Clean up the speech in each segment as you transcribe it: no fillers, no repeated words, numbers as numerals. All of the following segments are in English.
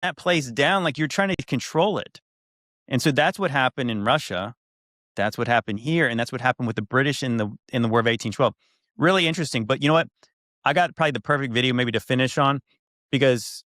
that place down, like you're trying to control it. And so that's what happened in Russia. That's what happened here, and that's what happened with the British in the War of 1812. Really interesting. But you know what? I got probably the perfect video maybe to finish on, because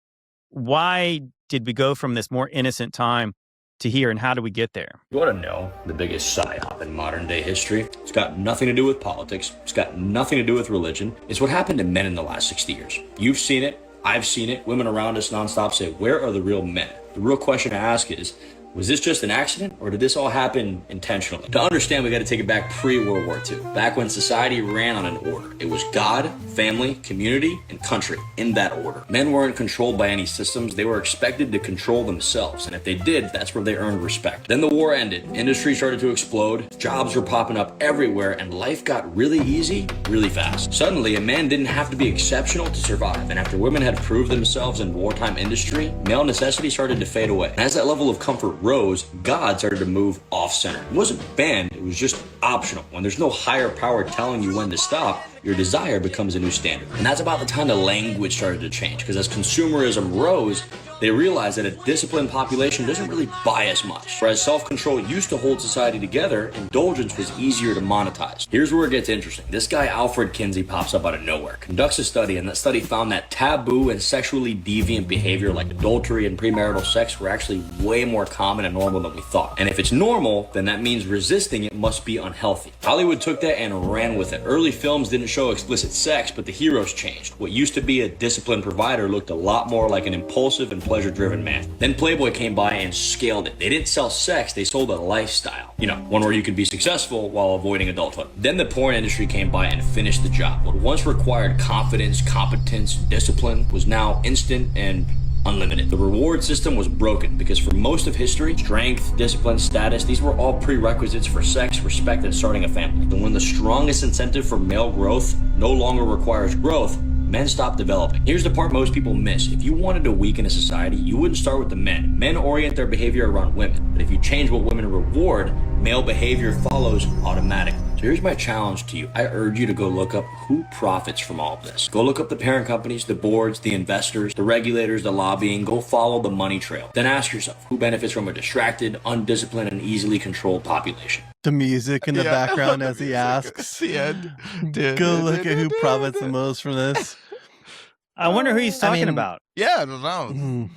why did we go from this more innocent time to here, and how do we get there? You want to know the biggest psyop in modern day history? It's got nothing to do with politics. It's got nothing to do with religion. It's what happened to men in the last 60 years. You've seen it. I've seen it. Women around us nonstop say, where are the real men? The real question to ask is, was this just an accident, or did this all happen intentionally? To understand, we got to take it back pre-World War II, back when society ran on an order. It was God, family, community, and country, in that order. Men weren't controlled by any systems. They were expected to control themselves, and if they did, that's where they earned respect. Then the war ended. Industry started to explode. Jobs were popping up everywhere, and life got really easy, really fast. Suddenly, a man didn't have to be exceptional to survive, and after women had proved themselves in wartime industry, male necessity started to fade away. And as that level of comfort rose, God started to move off-center. It wasn't banned, it was just optional. When there's no higher power telling you when to stop, your desire becomes a new standard. And that's about the time the language started to change, because as consumerism rose, they realized that a disciplined population doesn't really buy as much. Whereas self-control used to hold society together, indulgence was easier to monetize. Here's where it gets interesting. This guy, Alfred Kinsey, pops up out of nowhere, conducts a study, and that study found that taboo and sexually deviant behavior like adultery and premarital sex were actually way more common and normal than we thought. And if it's normal, then that means resisting it must be unhealthy. Hollywood took that and ran with it. Early films didn't show explicit sex, but the heroes changed. What used to be a disciplined provider looked a lot more like an impulsive and pleasure-driven man. Then Playboy came by and scaled it. They didn't sell sex, they sold a lifestyle. You know, one where you could be successful while avoiding adulthood. Then the porn industry came by and finished the job. What once required confidence, competence, discipline was now instant and unlimited. The reward system was broken because for most of history, strength, discipline, status, these were all prerequisites for sex, respect, and starting a family. And when the strongest incentive for male growth no longer requires growth, men stop developing. Here's the part most people miss. If you wanted to weaken a society, you wouldn't start with the men. Men orient their behavior around women. But if you change what women reward, male behavior follows automatically. So here's my challenge to you. I urge you to go look up who profits from all of this. Go look up the parent companies, the boards, the investors, the regulators, the lobbying. Go follow the money trail. Then ask yourself, who benefits from a distracted, undisciplined, and easily controlled population? The music in the background as he asks. The end. Go look at who profits the most from this. I wonder who he's talking about. Yeah, I don't know.